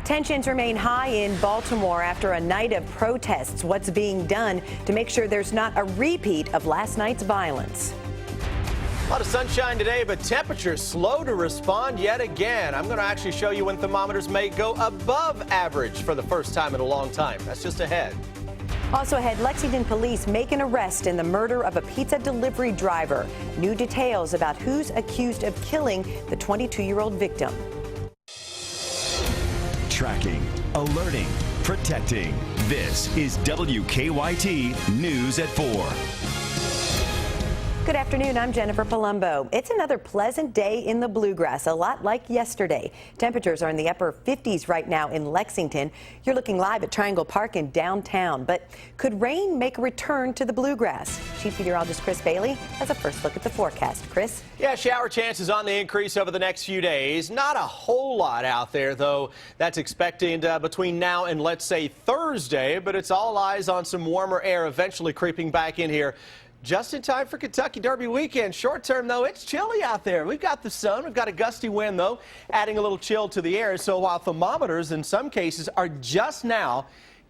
Tensions remain high in Baltimore after a night of protests. What's being done to make sure there's not a repeat of last night's violence? A lot of sunshine today, but temperatures slow to respond yet again. I'm going to actually show you when thermometers may go above average for the first time in a long time. That's just ahead. Also ahead, Lexington police make an arrest in the murder of a pizza delivery driver. New details about who's accused of killing the 22-year-old victim. Tracking, alerting, protecting. This is WKYT News at 4. Good afternoon, I'm Jennifer Palumbo. It's another pleasant day in the bluegrass, a lot like yesterday. Temperatures are in the upper 50s right now in Lexington. You're looking live at Triangle Park in downtown, but could rain make a return to the bluegrass? Chief Meteorologist Chris Bailey has a first look at the forecast. Chris? Yeah, shower chances on the increase over the next few days. Not a whole lot out there, though. That's expected between now and, let's say, Thursday, but it's all eyes on some warmer air eventually creeping back in here. Just in time for Kentucky Derby weekend. Short term, though, it's chilly out there. We've got the sun. We've got a gusty wind, though, adding a little chill to the air. So while thermometers in some cases are just now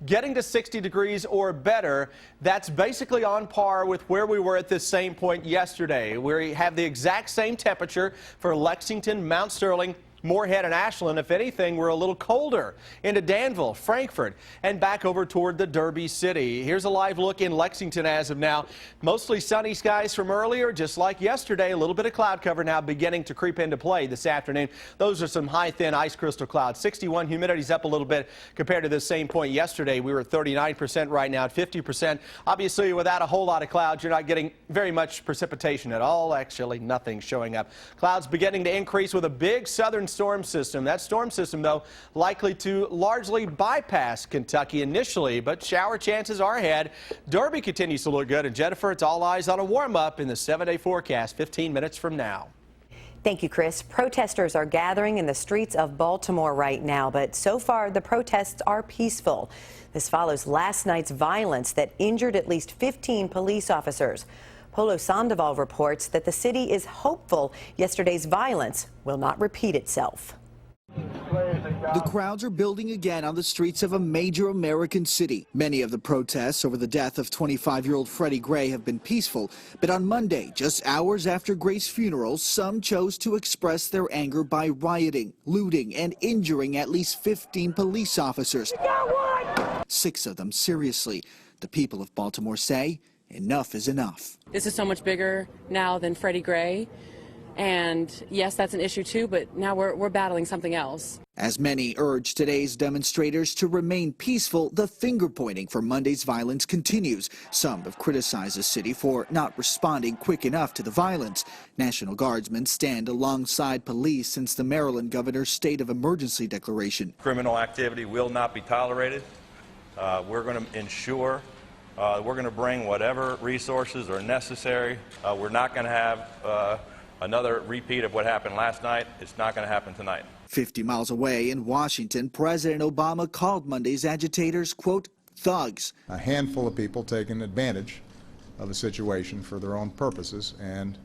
getting to 60 degrees or better, that's basically on par with where we were at this same point yesterday. We have the exact same temperature for Lexington, Mount Sterling, Moorhead and Ashland. If anything, we're a little colder into Danville, Frankfort, and back over toward the Derby City. Here's a live look in Lexington as of now. Mostly sunny skies from earlier, just like yesterday. A little bit of cloud cover now beginning to creep into play this afternoon. Those are some high, thin ice crystal clouds. 61, humidity's up a little bit compared to this same point yesterday. We were at 39% right now, at 50%. Obviously, without a whole lot of clouds, you're not getting very much precipitation at all. Actually, nothing showing up. Clouds beginning to increase with a big southern storm system. That storm system, though, likely to largely bypass Kentucky initially, but shower chances are ahead. Derby continues to look good, and Jennifer, it's all eyes on a warm-up in the 7-day forecast 15 minutes from now. Thank you, Chris. Protesters are gathering in the streets of Baltimore right now, but so far the protests are peaceful. This follows last night's violence that injured at least 15 police officers. Polo Sandoval reports that the city is hopeful yesterday's violence will not repeat itself. The crowds are building again on the streets of a major American city. Many of the protests over the death of 25-year-old Freddie Gray have been peaceful, but on Monday, just hours after Gray's funeral, some chose to express their anger by rioting, looting, and injuring at least 15 police officers. 6 of them seriously. The people of Baltimore say enough is enough. This is so much bigger now than Freddie Gray. And yes, that's an issue too, but now we're battling something else. As many urge today's demonstrators to remain peaceful, the finger-pointing for Monday's violence continues. Some have criticized the city for not responding quick enough to the violence. National Guardsmen stand alongside police since the Maryland governor's state of emergency declaration. Criminal activity will not be tolerated. We're going to ensure we're going to bring whatever resources are necessary. We're not going to have another repeat of what happened last night. It's not going to happen tonight. 50 miles away in Washington, President Obama called Monday's agitators, quote, thugs. A handful of people taking advantage of the situation for their own purposes, and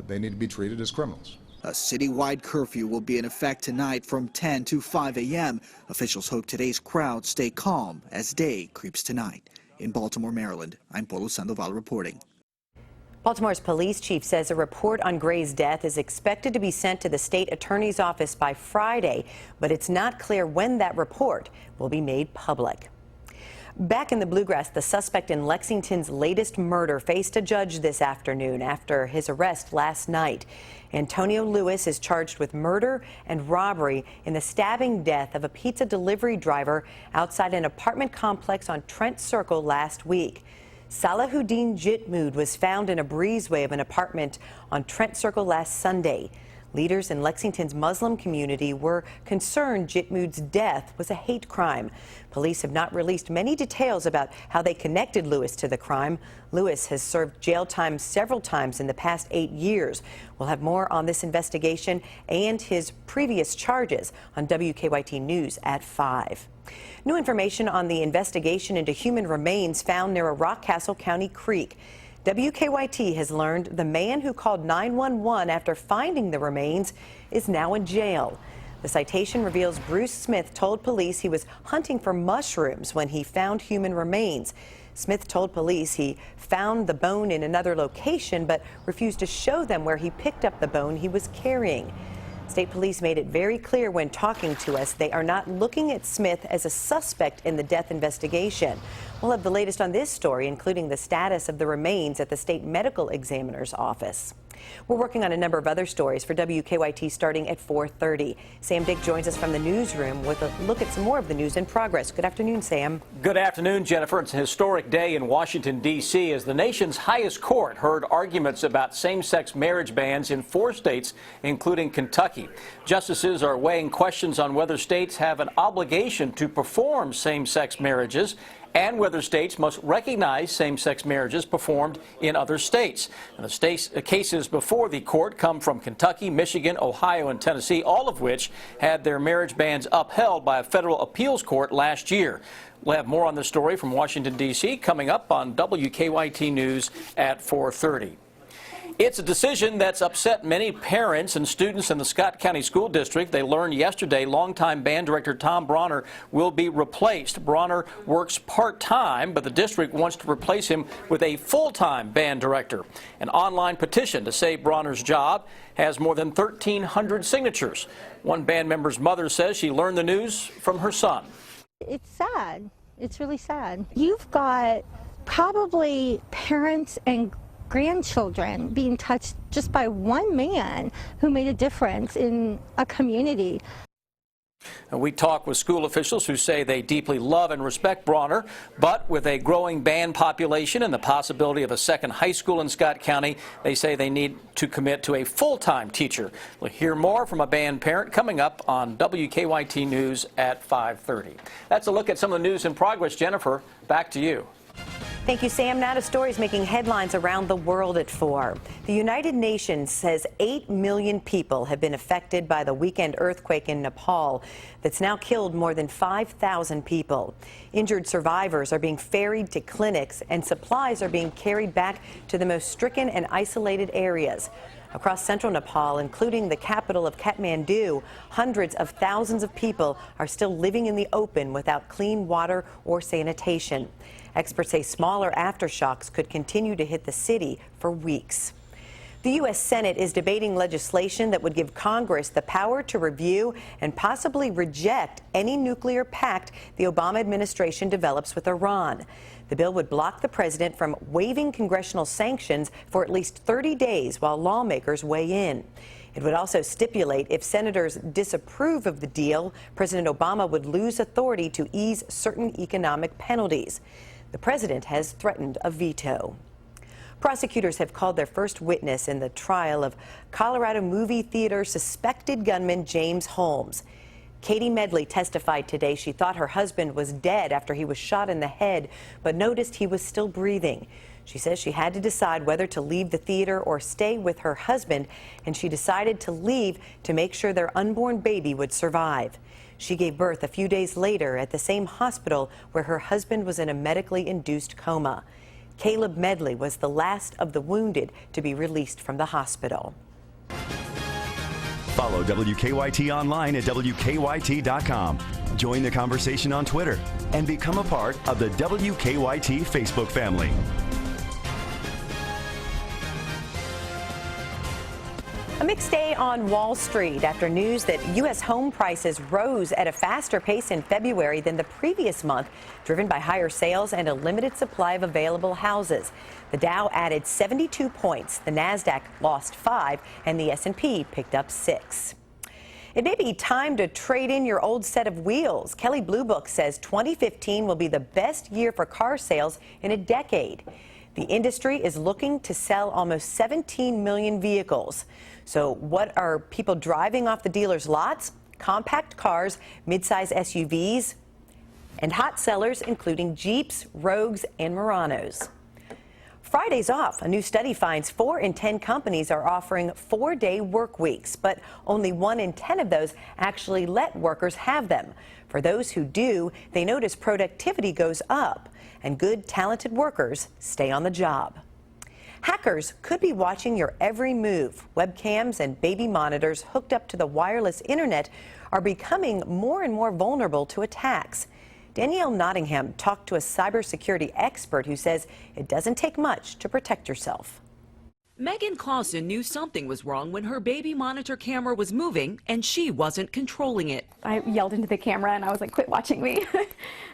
they need to be treated as criminals. A citywide curfew will be in effect tonight from 10 to 5 a.m. Officials hope today's crowd stay calm as day creeps tonight. In Baltimore, Maryland, I'm Polo Sandoval reporting. Baltimore's police chief says a report on Gray's death is expected to be sent to the state attorney's office by Friday, but it's not clear when that report will be made public. Back in the bluegrass, the suspect in Lexington's latest murder faced a judge this afternoon after his arrest last night. Antonio Lewis is charged with murder and robbery in the stabbing death of a pizza delivery driver outside an apartment complex on Trent Circle last week. Salahuddin Jitmood was found in a breezeway of an apartment on Trent Circle last Sunday. Leaders in Lexington's Muslim community were concerned Jitmood's death was a hate crime. Police have not released many details about how they connected Lewis to the crime. Lewis has served jail time several times in the past 8 years. We'll have more on this investigation and his previous charges on WKYT News at 5. New information on the investigation into human remains found near a Rockcastle County creek. WKYT has learned the man who called 911 after finding the remains is now in jail. The citation reveals Bruce Smith told police he was hunting for mushrooms when he found human remains. Smith told police he found the bone in another location but refused to show them where he picked up the bone he was carrying. State police made it very clear when talking to us they are not looking at Smith as a suspect in the death investigation. We'll have the latest on this story, including the status of the remains at the state medical examiner's office. We're working on a number of other stories for WKYT starting at 4:30. Sam Dick joins us from the newsroom with a look at some more of the news in progress. Good afternoon, Sam. Good afternoon, Jennifer. It's a historic day in Washington, D.C. as the nation's highest court heard arguments about same-sex marriage bans in 4 states, including Kentucky. Justices are weighing questions on whether states have an obligation to perform same-sex marriages and whether states must recognize same-sex marriages performed in other states. And the cases before the court come from Kentucky, Michigan, Ohio, and Tennessee, all of which had their marriage bans upheld by a federal appeals court last year. We'll have more on the story from Washington, D.C. coming up on WKYT News at 4:30. It's a decision that's upset many parents and students in the Scott County School District. They learned yesterday longtime band director Tom Bronner will be replaced. Bronner works part-time, but the district wants to replace him with a full-time band director. An online petition to save Bronner's job has more than 1,300 signatures. One band member's mother says she learned the news from her son. It's sad. It's really sad. You've got probably parents and grandchildren being touched just by one man who made a difference in a community. And we talk with school officials who say they deeply love and respect Bronner, but with a growing band population and the possibility of a second high school in Scott County, they say they need to commit to a full-time teacher. We'll hear more from a band parent coming up on WKYT News at 5:30. That's a look at some of the news in progress. Jennifer, back to you. Thank you, Sam. Now to stories making headlines around the world at 4. The United Nations says 8 million people have been affected by the weekend earthquake in Nepal that's now killed more than 5,000 people. Injured survivors are being ferried to clinics and supplies are being carried back to the most stricken and isolated areas. Across central Nepal, including the capital of Kathmandu, hundreds of thousands of people are still living in the open without clean water or sanitation. Experts say smaller aftershocks could continue to hit the city for weeks. The U.S. Senate is debating legislation that would give Congress the power to review and possibly reject any nuclear pact the Obama administration develops with Iran. The bill would block the president from waiving congressional sanctions for at least 30 days while lawmakers weigh in. It would also stipulate if senators disapprove of the deal, President Obama would lose authority to ease certain economic penalties. The president has threatened a veto. Prosecutors have called their first witness in the trial of Colorado movie theater suspected gunman James Holmes. Katie Medley testified today she thought her husband was dead after he was shot in the head, but noticed he was still breathing. She says she had to decide whether to leave the theater or stay with her husband, and she decided to leave to make sure their unborn baby would survive. She gave birth a few days later at the same hospital where her husband was in a medically induced coma. Caleb Medley was the last of the wounded to be released from the hospital. Follow WKYT online at WKYT.com. Join the conversation on Twitter and become a part of the WKYT Facebook family. A mixed day on Wall Street after news that U.S. home prices rose at a faster pace in February than the previous month, driven by higher sales and a limited supply of available houses. The Dow added 72 points, the Nasdaq lost 5, and the S&P picked up 6. It may be time to trade in your old set of wheels. Kelley Blue Book says 2015 will be the best year for car sales in a decade. The industry is looking to sell almost 17 million vehicles. So what are people driving off the dealers' lots? Compact cars, midsize SUVs, and hot sellers including Jeeps, Rogues, and Muranos. Friday's off. A new study finds 4 in 10 companies are offering 4-day work weeks, but only 1 in 10 of those actually let workers have them. For those who do, they notice productivity goes up and good, talented workers stay on the job. Hackers could be watching your every move. Webcams and baby monitors hooked up to the wireless internet are becoming more and more vulnerable to attacks. Danielle Nottingham talked to a cybersecurity expert who says it doesn't take much to protect yourself. Megan Clausen knew something was wrong when her baby monitor camera was moving and she wasn't controlling it. I yelled into the camera and I was like, quit watching me.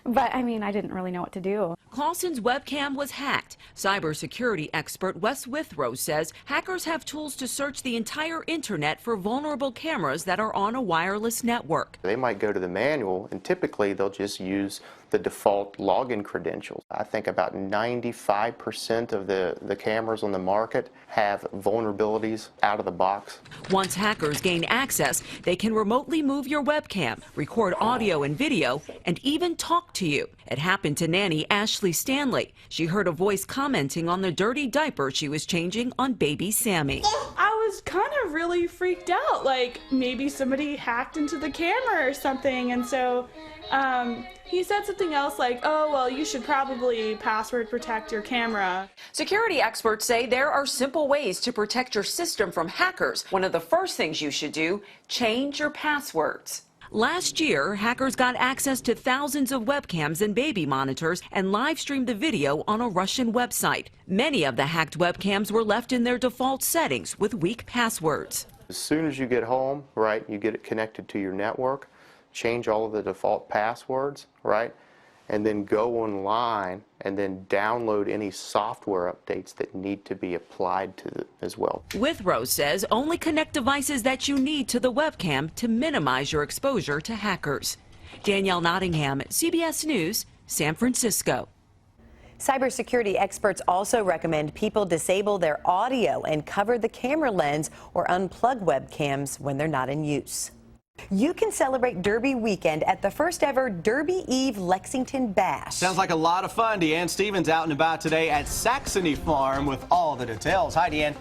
But I mean, I didn't really know what to do. Clausen's webcam was hacked. Cybersecurity expert Wes Withrow says hackers have tools to search the entire internet for vulnerable cameras that are on a wireless network. They might go to the manual and typically they'll just use the default login credentials. I think about 95% of the cameras on the market have vulnerabilities out of the box. Once hackers gain access, they can remotely move your webcam, record audio and video, and even talk to you. It happened to nanny Ashley Stanley. She heard a voice commenting on the dirty diaper she was changing on baby Sammy. I was kind of really freaked out, like maybe somebody hacked into the camera or something, and so he said something else like, oh, well, you should probably password protect your camera. Security experts say there are simple ways to protect your system from hackers. One of the first things you should do, change your passwords. Last year, hackers got access to thousands of webcams and baby monitors and live streamed the video on a Russian website. Many of the hacked webcams were left in their default settings with weak passwords. As soon as you get home, right, you get it connected to your network, change all of the default passwords, right, and then go online and then download any software updates that need to be applied to it as well. Withrow says only connect devices that you need to the webcam to minimize your exposure to hackers. Danielle Nottingham, CBS News, San Francisco. Cybersecurity experts also recommend people disable their audio and cover the camera lens or unplug webcams when they're not in use. You can celebrate Derby weekend at the first ever Derby Eve Lexington Bash. Sounds like a lot of fun. Deanne Stevens out and about today at Saxony Farm with all the details. Hi, Deanne.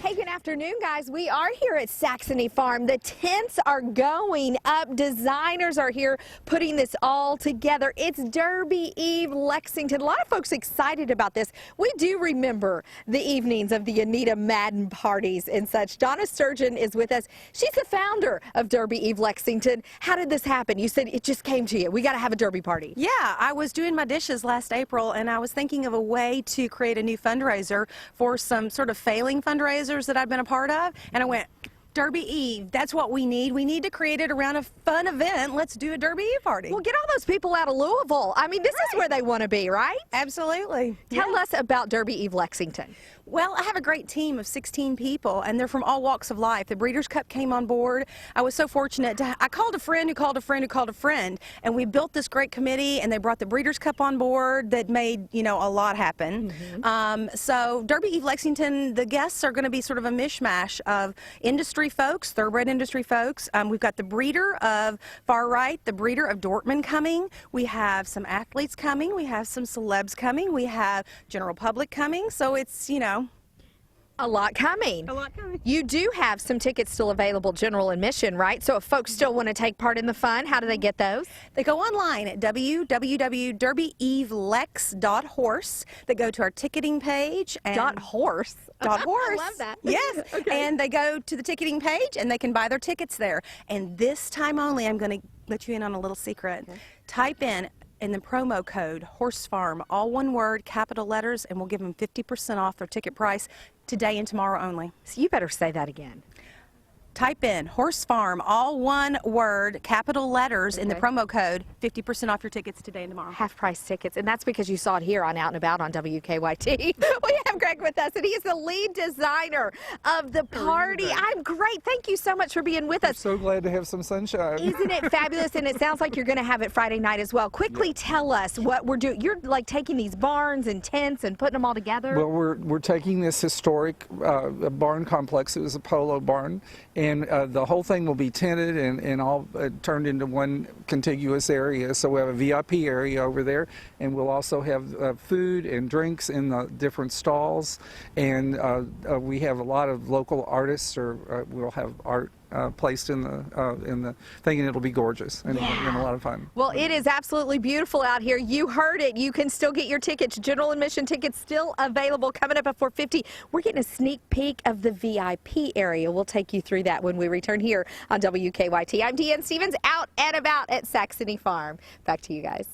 Hey, good afternoon, guys. We are here at Saxony Farm. The tents are going up. Designers are here putting this all together. It's Derby Eve Lexington. A lot of folks excited about this. We do remember the evenings of the Anita Madden parties and such. Donna Sturgeon is with us. She's the founder of Derby Eve Lexington. How did this happen? You said it just came to you. We got to have a Derby party. Yeah, I was doing my dishes last April, and I was thinking of a way to create a new fundraiser for some sort of failing fundraisers that I've been a part of, and I went, Derby Eve, that's what we need. We need to create it around a fun event. Let's do a Derby Eve party. Well, get all those people out of Louisville. I mean, this is where they want to be, right? Absolutely. Tell us about Derby Eve Lexington. Well, I have a great team of 16 people, and they're from all walks of life. The Breeders' Cup came on board. I was so fortunate I called a friend who called a friend who called a friend, and we built this great committee, and they brought the Breeders' Cup on board that made, you know, a lot happen. So Derby Eve Lexington, the guests are going to be sort of a mishmash of industry folks, thoroughbred industry folks. We've got the breeder of Far Right, the breeder of Dortmund coming. We have some athletes coming. We have some celebs coming. We have general public coming. So it's, you know, a lot coming. A lot coming. You do have some tickets still available, general admission, right? So if folks still want to take part in the fun, how do they get those? They go online at www.derbyeevelex.horse. They go to our ticketing page. And .horse? .horse. I love that. Yes. Okay. And they go to the ticketing page and they can buy their tickets there. And this time only, I'm going to let you in on a little secret. Okay. Type in the promo code Horse Farm, all one word, capital letters, and we'll give them 50% off their ticket price today and tomorrow only. So you better say that again. Type in Horse Farm, all one word, capital letters in the promo code, 50% off your tickets today and tomorrow. Half price tickets, and that's because you saw it here on Out and About on WKYT. We have Greg with us, and he is the lead designer of the party. I'm great. Thank you so much for being with us. So glad to have some sunshine. Isn't it fabulous? And it sounds like you're going to have it Friday night as well. Quickly tell us what we're doing. You're like taking these barns and tents and putting them all together. Well, we're taking this historic barn complex. It was a polo barn, and the whole thing will be tented and all turned into one contiguous area. So we have a VIP area over there, and we'll also have food and drinks in the different stalls. And we have a lot of local artists, or we'll have art placed in the thinking it'll be gorgeous and, and a lot of fun. Well, it is absolutely beautiful out here. You heard it. You can still get your tickets. General admission tickets still available. Coming up at 4:50, we're getting a sneak peek of the VIP area. We'll take you through that when we return here on WKYT. I'm Deanne Stevens, out and about at Saxony Farm. Back to you guys.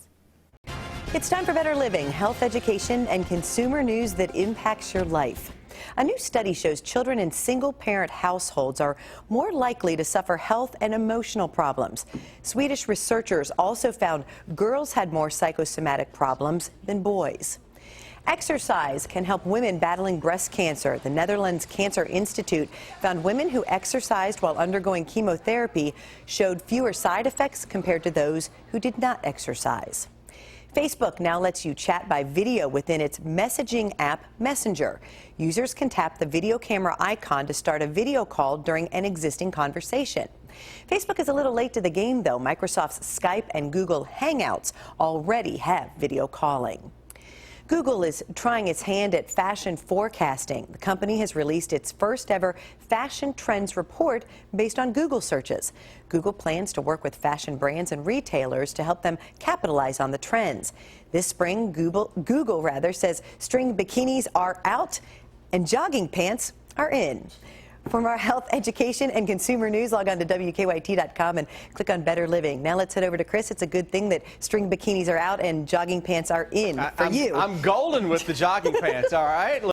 It's time for Better Living, health education, and consumer news that impacts your life. A new study shows children in single-parent households are more likely to suffer health and emotional problems. Swedish researchers also found girls had more psychosomatic problems than boys. Exercise can help women battling breast cancer. The Netherlands Cancer Institute found women who exercised while undergoing chemotherapy showed fewer side effects compared to those who did not exercise. Facebook now lets you chat by video within its messaging app, Messenger. Users can tap the video camera icon to start a video call during an existing conversation. Facebook is a little late to the game, though. Microsoft's Skype and Google Hangouts already have video calling. Google is trying its hand at fashion forecasting. The company has released its first ever fashion trends report based on Google searches. Google plans to work with fashion brands and retailers to help them capitalize on the trends. This spring, Google says string bikinis are out and jogging pants are in. For more health, education, and consumer news, log on to WKYT.com and click on Better Living. Now let's head over to Chris. It's a good thing that string bikinis are out and jogging pants are in for you. I'm golden with the jogging pants, all right?